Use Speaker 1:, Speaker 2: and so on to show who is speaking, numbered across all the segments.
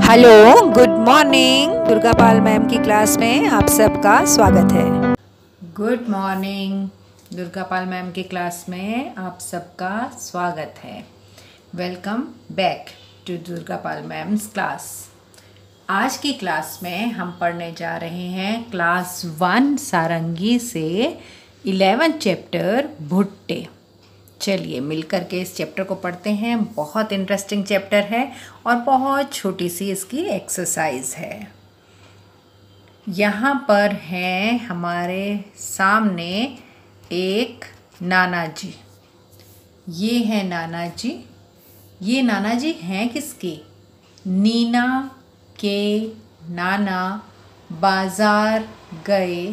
Speaker 1: Hello, good morning. Durga Pal ma'am की class में आप सबका स्वागत है।
Speaker 2: Good morning. Durga Pal ma'am की क्लास में आप सबका स्वागत है। Welcome back to Durga Pal ma'am's class. आज की क्लास में हम पढ़ने जा रहे हैं क्लास 1 सारंगी से 11 चैप्टर भुट्टे। चलिए मिलकर के इस चैप्टर को पढ़ते हैं। बहुत इंटरेस्टिंग चैप्टर है और बहुत छोटी सी इसकी एक्सरसाइज है। यहाँ पर हैं हमारे सामने एक नाना जी। ये है नाना जी। ये नाना जी हैं किसके? नीना के नाना बाज़ार गए।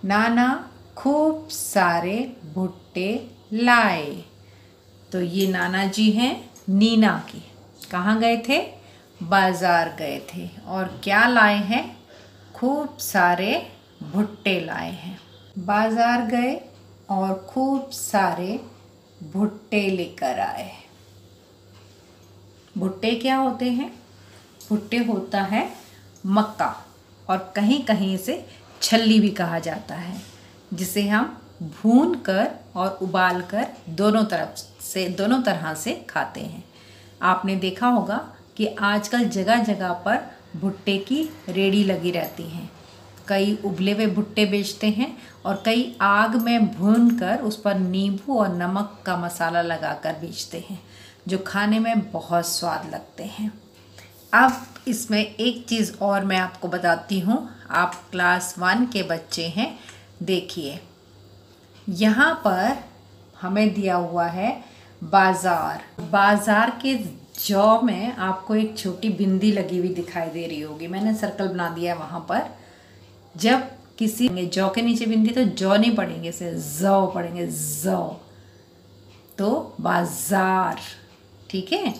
Speaker 2: नाना खूब सारे भुट्टे लाए। तो ये नाना जी हैं नीना के। कहाँ गए थे? बाज़ार गए थे। और क्या लाए हैं? खूब सारे भुट्टे लाए हैं। बाज़ार गए और खूब सारे भुट्टे लेकर आए। भुट्टे क्या होते हैं? भुट्टे होता है मक्का, और कहीं कहीं इसे छल्ली भी कहा जाता है, जिसे हम भून कर और उबाल कर दोनों तरह से खाते हैं। आपने देखा होगा कि आजकल जगह जगह पर भुट्टे की रेड़ी लगी रहती हैं। कई उबले हुए भुट्टे बेचते हैं और कई आग में भून कर उस पर नींबू और नमक का मसाला लगाकर बेचते हैं, जो खाने में बहुत स्वाद लगते हैं। अब इसमें एक चीज़ और मैं आपको बताती हूँ। आप क्लास 1 के बच्चे हैं। देखिए, यहाँ पर हमें दिया हुआ है बाज़ार। बाज़ार के जौ में आपको एक छोटी बिंदी लगी हुई दिखाई दे रही होगी। मैंने सर्कल बना दिया है वहाँ पर। जब किसी जौ के नीचे बिंदी तो जौ नहीं पढ़ेंगे, इसे जौ पढ़ेंगे, जौ। तो बाज़ार, ठीक है,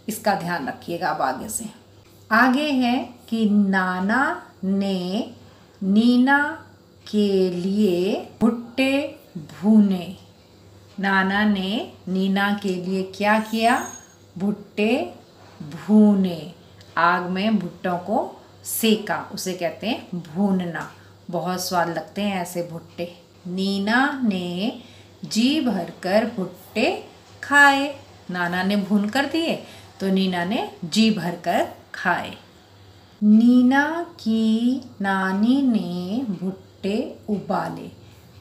Speaker 2: इसका ध्यान रखिएगा। अब आगे से आगे है कि नाना ने नीना के लिए भुट्टे भूने। नाना ने नीना के लिए क्या किया? भुट्टे भूने। आग में भुट्टों को सेका, उसे कहते हैं भूनना। बहुत स्वाद लगते हैं ऐसे भुट्टे। नीना ने जी भरकर भुट्टे खाए। नाना ने भून कर दिए तो नीना ने जी भरकर खाए। नीना की नानी ने भुट्टे उबाले।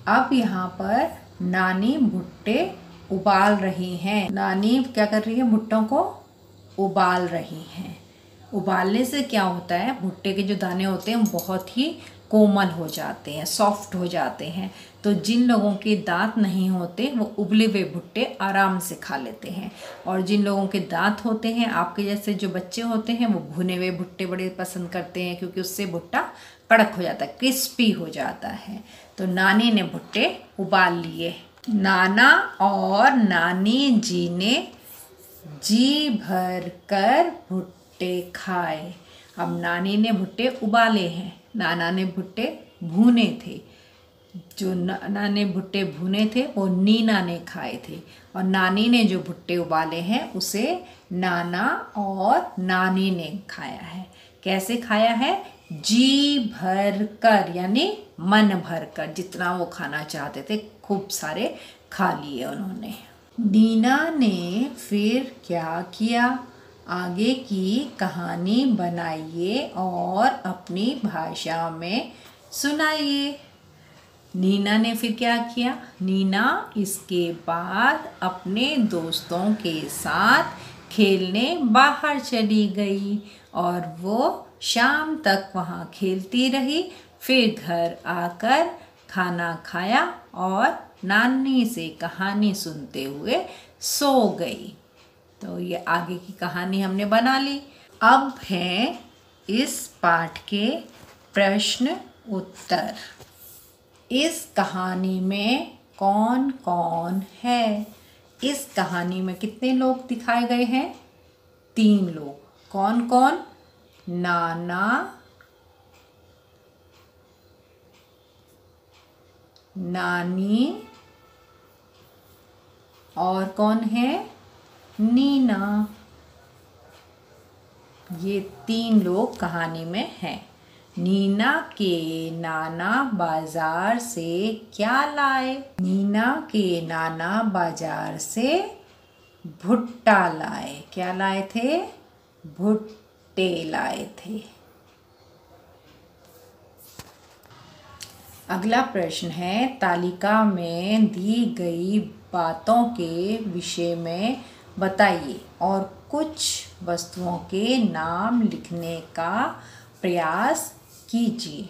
Speaker 2: अब यहाँ पर नानी भुट्टे उबाल रही हैं। नानी क्या कर रही है? भुट्टों को उबाल रही हैं। उबालने से क्या होता है? भुट्टे के जो दाने होते हैं बहुत ही कोमल हो जाते हैं, सॉफ्ट हो जाते हैं। तो जिन लोगों के दांत नहीं होते वो उबले हुए भुट्टे आराम से खा लेते हैं, और जिन लोगों के दांत होते हैं, आपके जैसे जो बच्चे होते हैं, वो भुने हुए भुट्टे बड़े पसंद करते हैं, क्योंकि उससे भुट्टा कड़क हो जाता है, क्रिस्पी हो जाता है। तो नानी ने भुट्टे उबाल लिए। नाना और नानी जी ने जी भर कर भुट्टे खाए। अब नानी ने भुट्टे उबाले हैं, नाना ने भुट्टे भूने थे। जो नाना ने भुट्टे भुने थे वो नीना ने खाए थे, और नानी ने जो भुट्टे उबाले हैं उसे नाना और नानी ने खाया है। कैसे खाया है? जी भर कर, यानी मन भर कर, जितना वो खाना चाहते थे खूब सारे खा लिए उन्होंने। नीना ने फिर क्या किया? आगे की कहानी बनाइए और अपनी भाषा में सुनाइए। नीना ने फिर क्या किया? नीना इसके बाद अपने दोस्तों के साथ खेलने बाहर चली गई, और वो शाम तक वहाँ खेलती रही। फिर घर आकर खाना खाया और नानी से कहानी सुनते हुए सो गई। तो ये आगे की कहानी हमने बना ली। अब हैं इस पाठ के प्रश्न उत्तर। इस कहानी में कौन कौन है? इस कहानी में कितने लोग दिखाए गए हैं? 3 लोग। कौन कौन? नाना, नानी, और कौन है? नीना। ये 3 लोग कहानी में हैं। नीना के नाना बाजार से क्या लाए? नीना के नाना बाजार से भुट्टा लाए। क्या लाए थे? भुट्टे लाए थे। अगला प्रश्न है, तालिका में दी गई बातों के विषय में बताइए और कुछ वस्तुओं के नाम लिखने का प्रयास कीजिए।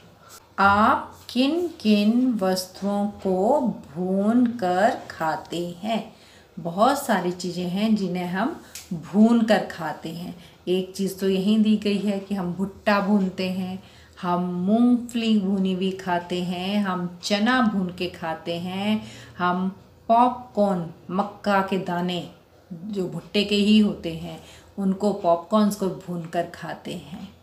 Speaker 2: आप किन किन वस्तुओं को भून कर खाते हैं? बहुत सारी चीज़ें हैं जिन्हें हम भून कर खाते हैं। एक चीज़ तो यहीं दी गई है कि हम भुट्टा भूनते हैं, हम मूंगफली भुनी हुई खाते हैं, हम चना भून के खाते हैं, हम पॉपकॉर्न मक्का के दाने जो भुट्टे के ही होते हैं उनको पॉपकॉर्न्स को भून कर खाते हैं।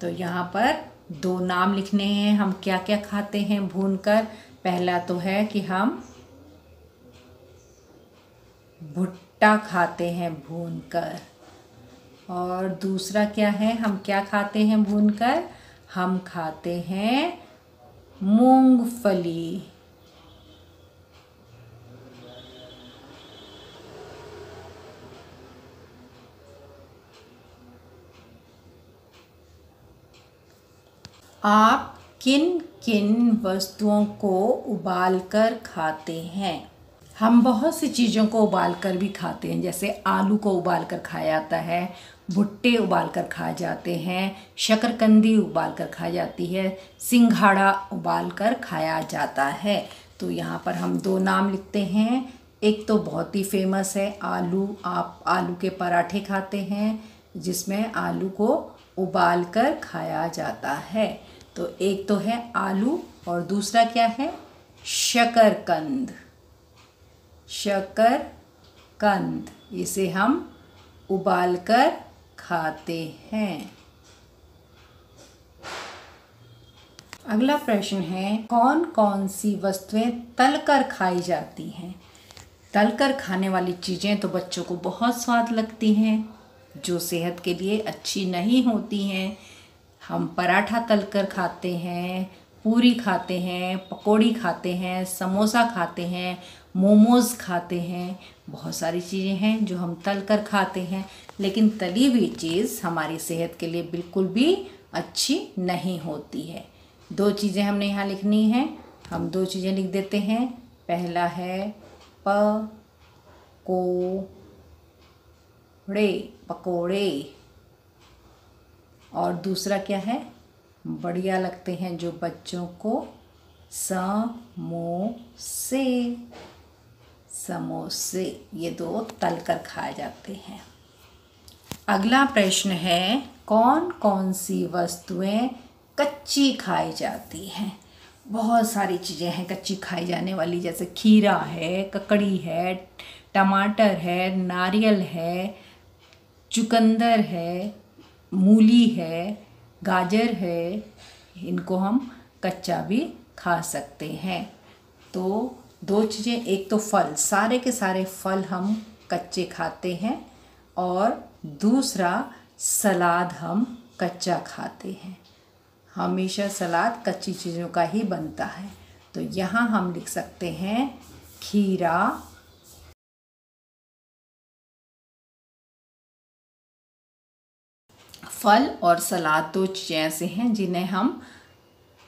Speaker 2: तो यहाँ पर 2 नाम लिखने हैं, हम क्या क्या खाते हैं भून कर। पहला तो है कि हम भुट्टा खाते हैं भून कर, और दूसरा क्या है, हम क्या खाते हैं भून कर? हम खाते हैं मूंगफली। आप किन किन वस्तुओं को उबालकर खाते हैं? हम बहुत सी चीज़ों को उबालकर भी खाते हैं, जैसे आलू को उबालकर खाया जाता है, भुट्टे उबालकर खाए जाते हैं, शकरकंदी उबालकर खाई जाती है, सिंघाड़ा उबालकर खाया जाता है। तो यहाँ पर हम 2 नाम लिखते हैं। एक तो बहुत ही फेमस है आलू। आप आलू के पराठे खाते हैं जिसमें आलू को उबालकर खाया जाता है। तो एक तो है आलू और दूसरा क्या है? शकरकंद। शकरकंद, इसे हम उबालकर खाते हैं। अगला प्रश्न है, कौन कौन सी वस्तुएं तलकर खाई जाती हैं? तलकर खाने वाली चीज़ें तो बच्चों को बहुत स्वाद लगती हैं, जो सेहत के लिए अच्छी नहीं होती हैं। हम पराठा तलकर खाते हैं, पूरी खाते हैं, पकौड़ी खाते हैं, समोसा खाते हैं, मोमोज़ खाते हैं। बहुत सारी चीज़ें हैं जो हम तल कर खाते हैं, लेकिन तली हुई चीज़ हमारी सेहत के लिए बिल्कुल भी अच्छी नहीं होती है। 2 चीज़ें हमने यहाँ लिखनी है, हम 2 चीज़ें लिख देते हैं। पहला है पकोड़े, और दूसरा क्या है? बढ़िया लगते हैं जो बच्चों को, समोसे। ये 2 तलकर खाए जाते हैं। अगला प्रश्न है, कौन कौन सी वस्तुएं कच्ची खाई जाती हैं? बहुत सारी चीज़ें हैं कच्ची खाई जाने वाली, जैसे खीरा है, ककड़ी है, टमाटर है, नारियल है, चुकंदर है, मूली है, गाजर है। इनको हम कच्चा भी खा सकते हैं। तो 2 चीज़ें, एक तो फल, सारे के सारे फल हम कच्चे खाते हैं, और दूसरा सलाद हम कच्चा खाते हैं। हमेशा सलाद कच्ची चीज़ों का ही बनता है। तो यहाँ हम लिख सकते हैं खीरा, फल और सलाद 2 चीज़ें ऐसे हैं जिन्हें हम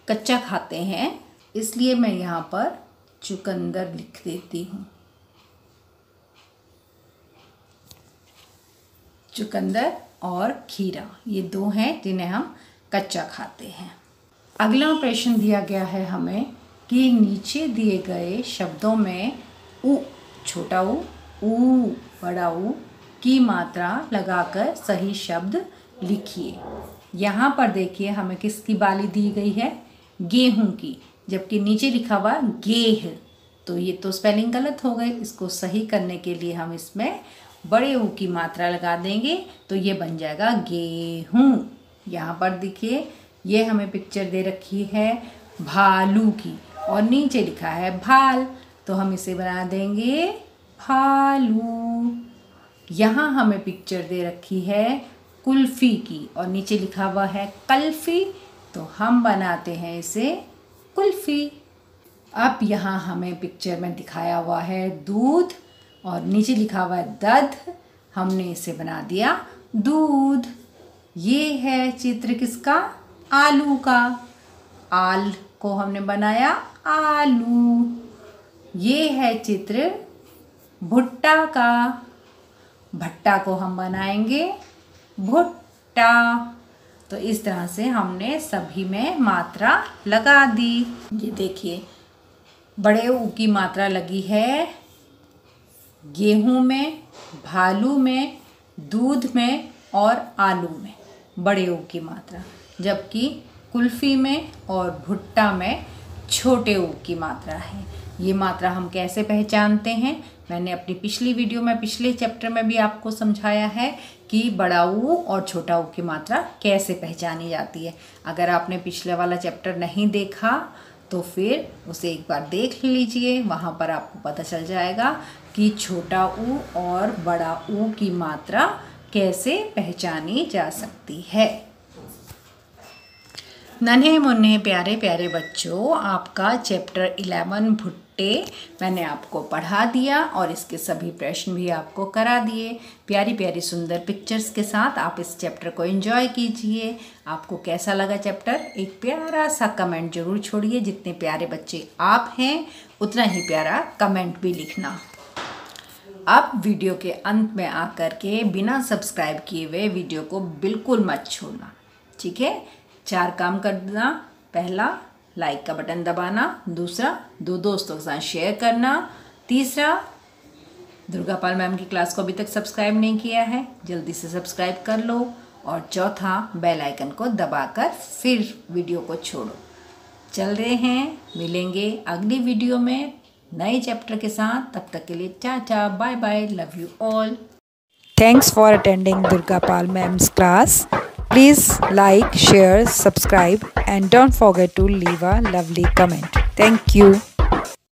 Speaker 2: कच्चा खाते हैं, इसलिए मैं यहाँ पर चुकंदर लिख देती हूँ। चुकंदर और खीरा, ये 2 हैं जिन्हें हम कच्चा खाते हैं। अगला प्रश्न दिया गया है हमें कि नीचे दिए गए शब्दों में उ, छोटा ऊ, बड़ा ऊ की मात्रा लगाकर सही शब्द लिखिए। यहाँ पर देखिए हमें किसकी बाली दी गई है? गेहूं की, जबकि नीचे लिखा हुआ गेह। तो ये तो स्पेलिंग गलत हो गए। इसको सही करने के लिए हम इसमें बड़े ऊ की मात्रा लगा देंगे, तो ये बन जाएगा गेहूं। यहाँ पर देखिए, ये हमें पिक्चर दे रखी है भालू की, और नीचे लिखा है भाल, तो हम इसे बना देंगे भालू। यहाँ हमें पिक्चर दे रखी है कुल्फ़ी की और नीचे लिखा हुआ है कल्फ़ी, तो हम बनाते हैं इसे कुल्फ़ी। अब यहाँ हमें पिक्चर में दिखाया हुआ है दूध और नीचे लिखा हुआ है दध, हमने इसे बना दिया दूध। ये है चित्र किसका? आलू का। आल को हमने बनाया आलू। ये है चित्र भुट्टा का। भट्टा को हम बनाएंगे भुट्टा। तो इस तरह से हमने सभी में मात्रा लगा दी। ये देखिए, बड़े ऊ की मात्रा लगी है गेहूं में, भालू में, दूध में और आलू में, बड़े ऊ की मात्रा, जबकि कुल्फ़ी में और भुट्टा में छोटे ऊ की मात्रा है। ये मात्रा हम कैसे पहचानते हैं? मैंने अपनी पिछली वीडियो में, पिछले चैप्टर में भी आपको समझाया है कि बड़ा ऊ और छोटा ऊ की मात्रा कैसे पहचानी जाती है। अगर आपने पिछले वाला चैप्टर नहीं देखा तो फिर उसे एक बार देख लीजिए, वहाँ पर आपको पता चल जाएगा कि छोटा ऊ और बड़ा ऊ की मात्रा कैसे पहचानी जा सकती है। नन्हे मुन्ने प्यारे प्यारे बच्चों, आपका चैप्टर 11 भुट्टे मैंने आपको पढ़ा दिया और इसके सभी प्रश्न भी आपको करा दिए। प्यारी प्यारी सुंदर पिक्चर्स के साथ आप इस चैप्टर को एंजॉय कीजिए। आपको कैसा लगा चैप्टर? एक प्यारा सा कमेंट जरूर छोड़िए। जितने प्यारे बच्चे आप हैं उतना ही प्यारा कमेंट भी लिखना। अब वीडियो के अंत में आकर के बिना सब्सक्राइब किए हुए वीडियो को बिल्कुल मत छोड़ना, ठीक है? 4 काम करना। पहला, लाइक का बटन दबाना। दूसरा, 2 दोस्तों के साथ शेयर करना। तीसरा, दुर्गा पाल मैम की क्लास को अभी तक सब्सक्राइब नहीं किया है, जल्दी से सब्सक्राइब कर लो। और चौथा, बेल आइकन को दबाकर फिर वीडियो को छोड़ो। चल रहे हैं, मिलेंगे अगली वीडियो में नए चैप्टर के साथ। तब तक के लिए tata, bye bye, love you all.
Speaker 1: Thanks for attending Durga Pal Ma'am's class. Please like, share, subscribe and don't forget to leave a lovely comment. Thank you.